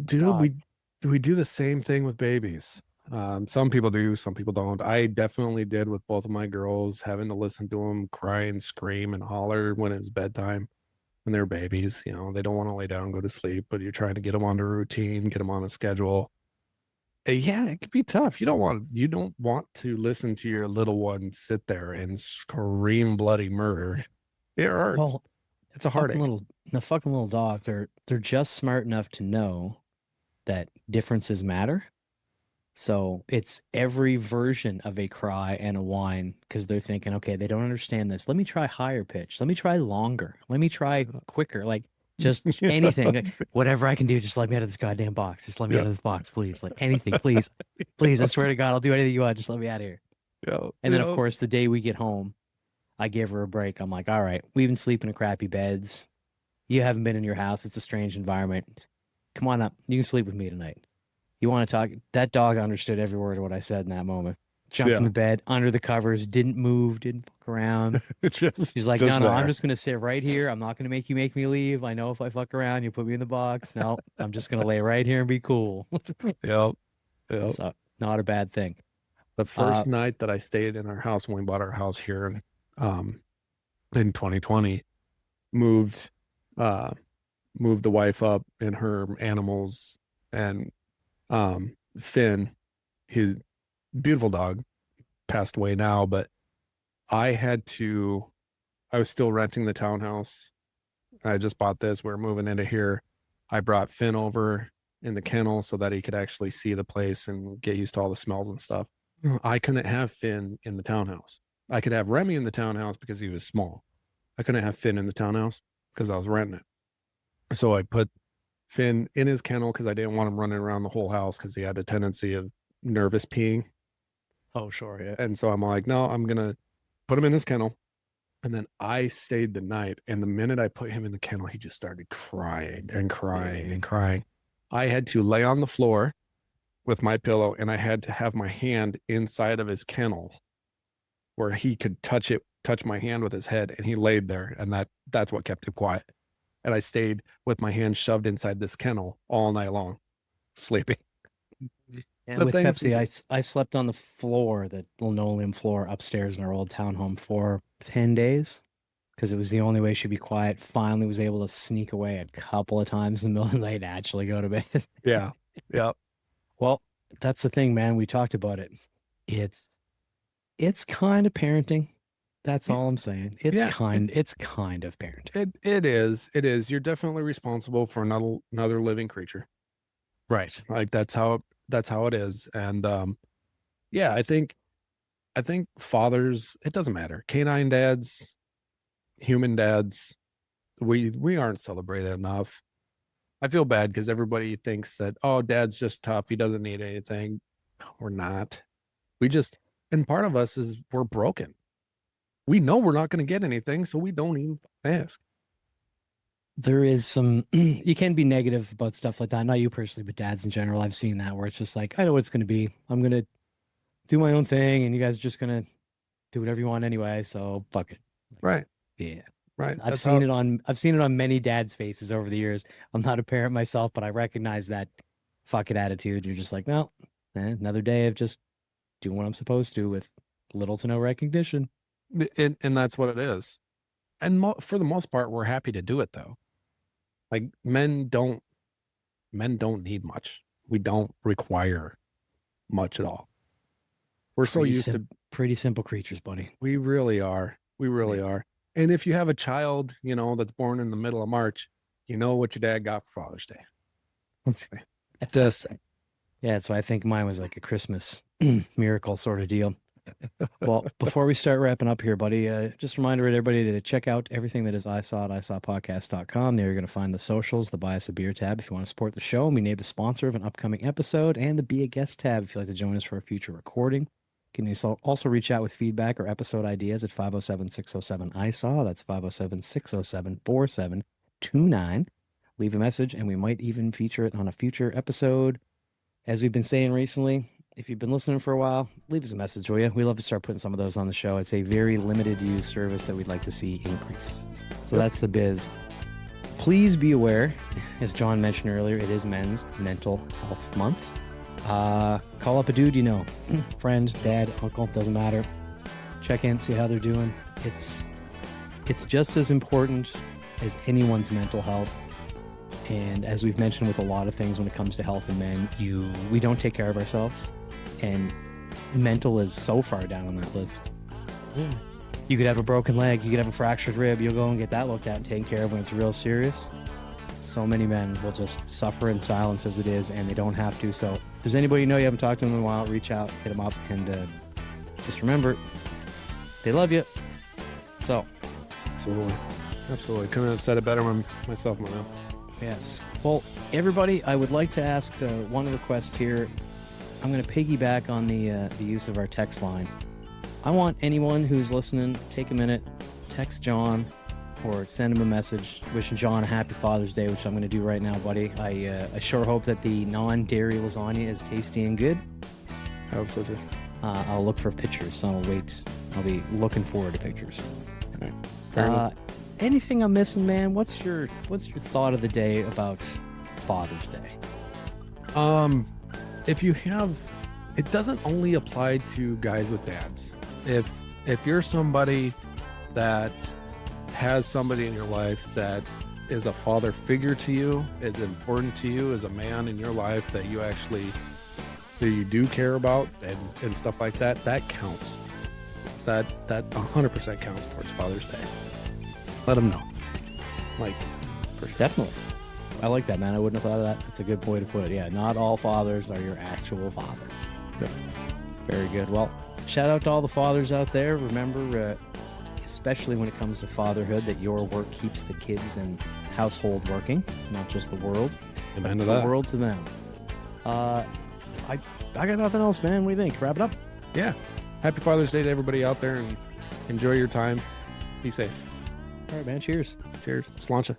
Dude, we do the same thing with babies. Some people do, some people don't. I definitely did with both of my girls, having to listen to them cry and scream and holler when it's bedtime. When they're babies, you know, they don't want to lay down and go to sleep, but you're trying to get them on a routine, get them on a schedule. Yeah, it can be tough. You don't want to listen to your little one sit there and scream bloody murder. It hurts. Well, It's a heartache. the fucking little dog, they're just smart enough to know that differences matter. So it's every version of a cry and a whine because they're thinking, okay, they don't understand this. Let me try higher pitch. Let me try longer. Let me try quicker. Like just anything, like, whatever I can do. Just let me out of this goddamn box. Just let me out of this box, please. Like anything, please, please. I swear to God, I'll do anything you want. Just let me out of here. Yeah. And then, of course, the day we get home, I give her a break. I'm like, all right, we've been sleeping in crappy beds. You haven't been in your house. It's a strange environment. Come on up. You can sleep with me tonight. You want to talk? That dog understood every word of what I said in that moment. Jumped in the bed, under the covers, didn't move, didn't fuck around. She's like, no, I'm just going to sit right here. I'm not going to make me leave. I know if I fuck around, you put me in the box. No, I'm just going to lay right here and be cool. Yep. So, not a bad thing. The first night that I stayed in our house when we bought our house here in 2020, moved the wife up in her animals, and Finn, his beautiful dog, passed away now, but I was still renting the townhouse. I just bought this. We're moving into here. I brought Finn over in the kennel so that he could actually see the place and get used to all the smells and stuff. I couldn't have Finn in the townhouse. I could have Remy in the townhouse because he was small. I couldn't have Finn in the townhouse because I was renting it. So I put Finn in his kennel because I didn't want him running around the whole house because he had a tendency of nervous peeing. Oh, sure, yeah. And so I'm like, no, I'm going to put him in his kennel. And then I stayed the night. And the minute I put him in the kennel, he just started crying and crying and crying. I had to lay on the floor with my pillow, and I had to have my hand inside of his kennel where he could touch my hand with his head, and he laid there, and that's what kept him quiet. And I stayed with my hand shoved inside this kennel all night long, sleeping. And with Pepsi, I slept on the floor, the linoleum floor upstairs in our old townhome for 10 days because it was the only way she'd be quiet. Finally was able to sneak away a couple of times in the middle of the night and actually go to bed. Yeah. Yeah. Well, that's the thing, man. We talked about it. It's kind of parenting. That's all I'm saying. It's kind of parenting. It is. You're definitely responsible for another living creature. Right. Like that's how it is. And I think fathers, it doesn't matter. Canine dads, human dads, we aren't celebrated enough. I feel bad because everybody thinks that, oh, dad's just tough. He doesn't need anything. We're not. And part of us is we're broken. We know we're not going to get anything, so we don't even ask. There is some, you can be negative about stuff like that. Not you personally, but dads in general. I've seen that where it's just like, I know what it's going to be. I'm going to do my own thing, and you guys are just going to do whatever you want anyway. So fuck it. Right. Yeah. Right. I've seen it on many dads' faces over the years. I'm not a parent myself, but I recognize that fuck it attitude. You're just like, no, another day of just doing what I'm supposed to with little to no recognition. And that's what it is. And for the most part, we're happy to do it though. Like men don't need much. We don't require much at all. We're so used to pretty simple creatures, buddy. We really are. We really are. And if you have a child, you know, that's born in the middle of March, you know what your dad got for Father's Day. Just say. Yeah, so I think mine was like a Christmas miracle sort of deal. Well, before we start wrapping up here, buddy, just a reminder to everybody to check out everything that is ISaw at ISawPodcast.com. There you're going to find the socials, the Buy Us a Beer tab if you want to support the show, and be named the sponsor of an upcoming episode, and the Be a Guest tab if you'd like to join us for a future recording. You can also reach out with feedback or episode ideas at 507-607-ISaw. That's 507-607-4729. Leave a message, and we might even feature it on a future episode. As we've been saying recently, if you've been listening for a while, leave us a message, will you? We love to start putting some of those on the show. It's a very limited use service that we'd like to see increase. So that's the biz. Please be aware, as John mentioned earlier, it is Men's Mental Health Month. Call up a dude you know, friend, dad, uncle, doesn't matter. Check in, see how they're doing. It's just as important as anyone's mental health. And as we've mentioned with a lot of things when it comes to health in men, we don't take care of ourselves. And mental is so far down on that list. Yeah. You could have a broken leg, you could have a fractured rib, you'll go and get that looked at and taken care of when it's real serious. So many men will just suffer in silence as it is, and they don't have to. So if there's anybody you know you haven't talked to them in a while, reach out, hit them up, and just remember, they love you. So. Absolutely. Couldn't have said it better myself, my man. Yes. Well, everybody, I would like to ask one request here. I'm going to piggyback on the use of our text line. I want anyone who's listening, take a minute, text John or send him a message wishing John a happy Father's Day, which I'm going to do right now, buddy. I sure hope that the non-dairy lasagna is tasty and good. I hope so too. I'll look for pictures. So I'll be looking forward to pictures. All right. Anything I'm missing, man? What's your thought of the day about Father's Day? If you have, it doesn't only apply to guys with dads. If you're somebody that has somebody in your life that is a father figure to you, is important to you, as a man in your life that you do care about and stuff like that, that counts. That 100% counts towards Father's Day. Let them know. Like, for sure. Definitely. I like that, man. I wouldn't have thought of that. That's a good way to put it. Yeah, not all fathers are your actual father. Yeah. Very good. Well, shout out to all the fathers out there. Remember, especially when it comes to fatherhood, that your work keeps the kids and household working, not just the world. Amen to that. The world to them. I got nothing else, man. What do you think? Wrap it up? Yeah. Happy Father's Day to everybody out there, and enjoy your time. Be safe. All right, man. Cheers. Cheers. Sláinte.